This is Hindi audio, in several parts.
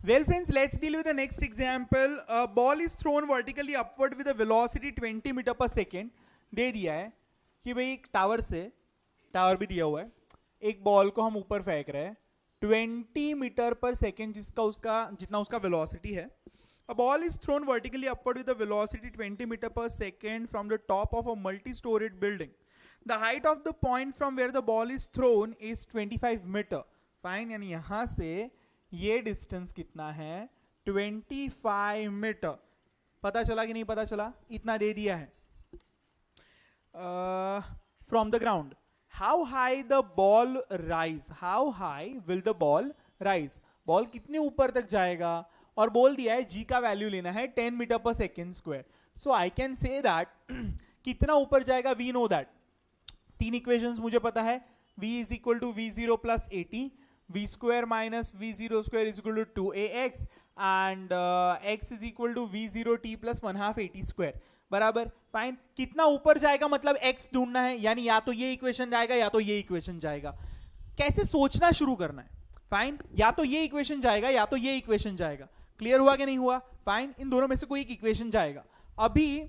Well friends, let's deal with the next example. A ball is thrown vertically upward with a velocity 20 metre per second. दे दिया है कि भाई एक टावर से, टावर भी दिया हुआ है, एक बॉल को हम ऊपर फेंक रहे हैं 20 मीटर पर सेकेंड जितना उसका वेलोसिटी है. A ball is thrown vertically upward with a velocity 20 meter per second from the top of a multi-storied building. The height of the point from where the ball is thrown is 25 meter. Fine, यानी यहाँ से ये डिस्टेंस कितना है 25 मीटर. पता चला कि नहीं पता चला? इतना दे दिया है. From the ground, how high the ball rise? How high will the ball rise? Ball कितने ऊपर तक जाएगा? और बोल दिया है g का वैल्यू लेना है 10 meter per second square. So I can say that कितना ऊपर जाएगा, वी नो दैट. तीन इक्वेशंस मुझे पता है. v is equal to v0 plus 80, v square minus v0 square is equal to 2ax and x is equal to v0 t plus 1/2 80 square. बराबर. फाइन. कितना ऊपर जाएगा मतलब x ढूंढना है, यानी या तो ये इक्वेशन जाएगा या तो ये इक्वेशन जाएगा. कैसे सोचना शुरू करना है. फाइन. या तो ये इक्वेशन जाएगा या तो ये इक्वेशन जाएगा. क्लियर हुआ कि नहीं हुआ? फाइन. इन दोनों में से कोई एक इक्वेशन जाएगा. अभी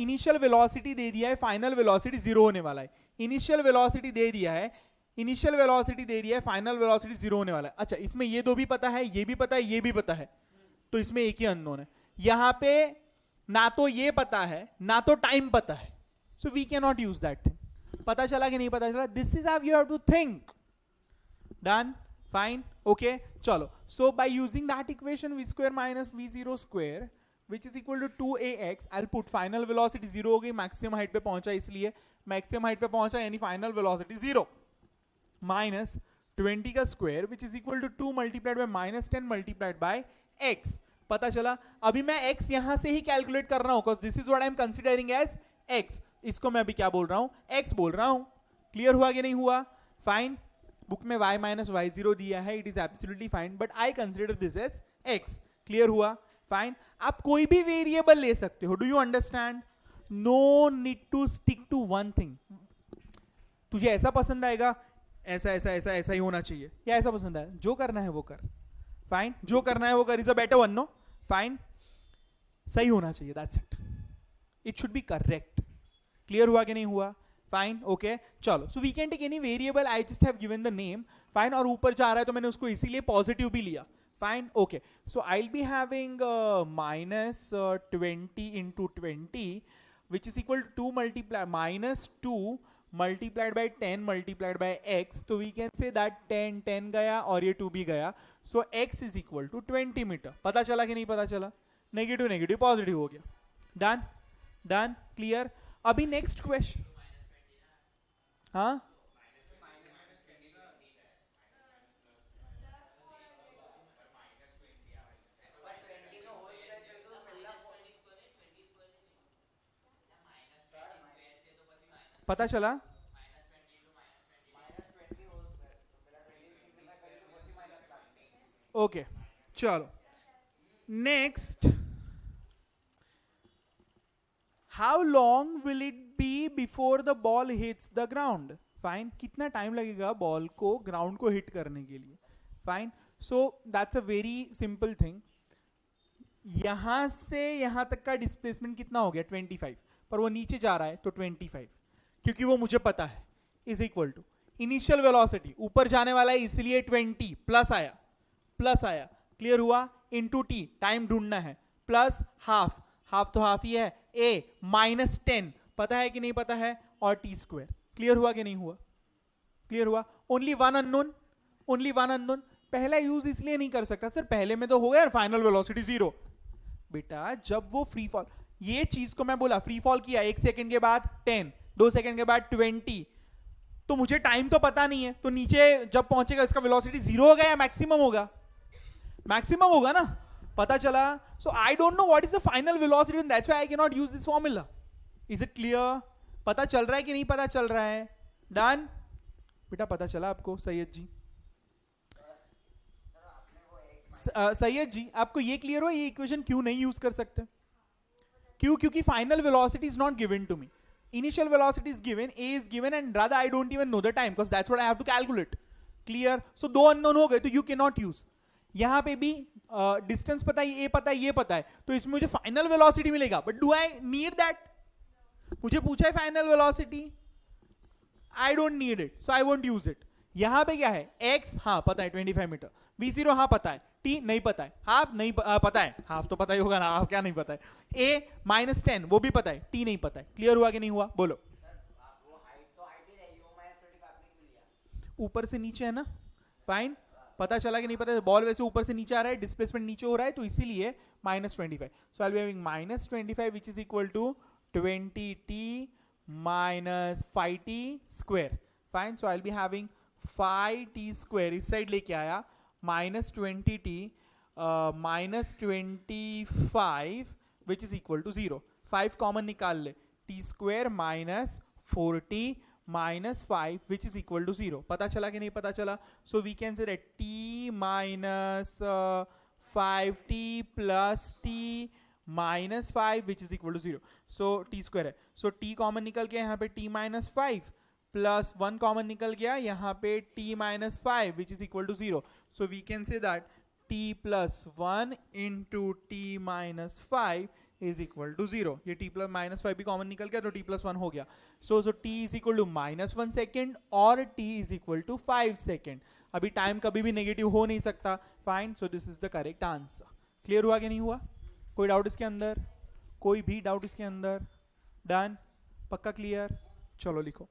इनिशियल वेलोसिटी दे दिया है, फाइनल वेलोसिटी जीरो होने वाला है. इनिशियल वेलोसिटी दे दिया है, फाइनल वेलोसिटी जीरो होने वाला है. अच्छा, इसमें ये दो भी पता है, ये भी पता है, ये भी पता है, तो इसमें एक ही अननोन है. यहां पे ना तो ये पता है ना तो टाइम पता है, so we can not use that thing. पता चला कि नहीं पता चला? This is how you have to think. Done. Fine. Okay. चलो. So by using that equation v square minus v0 square which is equal to 2ax, I'll put final velocity 0 हो गई, maximum height पे पहुंचा इसलिए maximum height पे पहुंचा यानी final velocity 0 minus 20 का square which is equal to 2 multiplied by minus 10 multiplied by x. पता चला? अभी मैं x यहां से ही कैलकुलेट कर रहा हूं because this is what I'm considering as x. इसको मैं अभी क्या बोल रहा हूं? x बोल रहा हूं. क्लियर हुआ कि नहीं हुआ? फाइन. बुक में y माइनस y0 दिया है, it is absolutely fine, but I consider this as x. Clear हुआ? फाइन. आप कोई भी वेरिएबल ले सकते हो. Do you understand? No need to stick to one thing. तुझे ऐसा पसंद आएगा, ऐसा ऐसा ऐसा ऐसा ही होना चाहिए, या ऐसा पसंद है, जो करना है वो कर. फाइन. जो करना है वो कर. Is a better one. No. Fine. सही होना चाहिए, that's it. It should be correct. Clear हुआ कि नहीं हुआ? फाइन. ओके. चलो. So we can take any variable, I just have given the name. Fine. और ऊपर जा रहा है तो मैंने उसको इसीलिए पॉजिटिव भी लिया. Fine. Okay. So I will be having minus 20 into 20 which is equal to minus 2 multiplied by 10 multiplied by x. तो वी कैन से दैट 10 गया और ये 2 भी गया. So x is equal to 20 meter. पता चला कि नहीं पता चला? नेगेटिव नेगेटिव पॉजिटिव हो गया. डन. डन. क्लियर. अभी नेक्स्ट क्वेश्चन. हाँ, पता चला? ओके. चलो. Next. How long will it be before the ball hits the ground? Fine. कितना टाइम लगेगा बॉल को ग्राउंड को हिट करने के लिए? Fine. So that's a very simple thing. यहां से यहां तक का डिस्प्लेसमेंट कितना हो गया? 25. पर वो नीचे जा रहा है तो 25, क्योंकि वो मुझे पता है, is equal to initial velocity. ऊपर जाने वाला है इसलिए 20 प्लस आया, प्लस आया. क्लियर हुआ? इनटू टी, टाइम ढूंढना है, प्लस हाफ, हाफ तो हाफ ही है, a माइनस 10 पता है कि नहीं पता है, और टी स्क्वायर. क्लियर हुआ कि नहीं हुआ? क्लियर हुआ? Only one unknown, only one unknown. पहला यूज इसलिए नहीं कर सकता सर, पहले में तो हो गया फाइनल वेलोसिटी 0. बेटा जब वो फ्री फॉल, ये चीज को मैं बोला फ्री फॉल किया, 1 सेकंड के बाद 10, 2 सेकंड के बाद 20, तो मुझे टाइम तो पता नहीं है, तो नीचे जब पहुंचेगा इसका वेलोसिटी 0 होगा या मैक्सिमम होगा? मैक्सिमम होगा ना. पता चला? So I don't know what is the final velocity and that's why I can not use this formula. Is it clear? पता चल रहा है कि नहीं पता चल रहा है? डन. बेटा पता चला आपको? सैयद जी, सैयद जी आपको ये क्लियर हो ये इक्वेशन क्यों नहीं यूज कर सकते? क्यों? क्योंकि final velocity is not given to me. Initial velocity is given, a is given, and rather I don't even know the time because that's what I have to calculate. Clear? So दो unknown हो गए तो you cannot use. यहाँ पे भी डिस्टेंस पता है, ये पता है, ये पता है, तो इसमें मुझे फाइनल वेलोसिटी मिलेगा, but do I need that? मुझे पूछा है final velocity, I don't need it, so I won't use it. यहां पे क्या है, x हाँ पता है 25 मीटर, v0 हाँ पता है, t नहीं पता है, हाफ नहीं पता है, हाफ तो पता ही होगा ना, हाफ क्या नहीं पता है, a -10 वो भी पता है, t नहीं पता है। क्लियर हुआ कि नहीं हुआ, बोलो। ऊपर से नीचे है ना, फाइन, पता चला कि नहीं पता, बॉल वैसे ऊपर से नीचे आ रहा है, डिस्प्लेसमेंट नीचे हो रहा है, तो इसीलिए -25। So I will be having -25 which is equal to 20t minus 5t square. Fine. So I'll be having 5t square इस साइड लेके आया, minus 20t minus 25 which is equal to 0. 5 common निकाल ले, t square minus 4t minus 5 which is equal to 0. पता चला कि नहीं पता चला? So we can say that t minus 5t plus t -5 which is equal to 0. So t square है, so t कॉमन निकल गया यहाँ पे, t -5 प्लस 1 कॉमन निकल गया यहाँ पे, t -5 which is equal to 0. So we can say that t plus 1 into t -5 is equal to 0. ये t plus -5 भी कॉमन निकल गया, तो t plus 1 हो गया. So t is equal to -1 second और t is equal to 5 second. अभी टाइम कभी भी नेगेटिव हो नहीं सकता. Fine, so this is the correct answer. Clear हुआ कि नहीं हुआ? कोई डाउट इसके अंदर? कोई भी डाउट इसके अंदर? डन? पक्का क्लियर? चलो लिखो.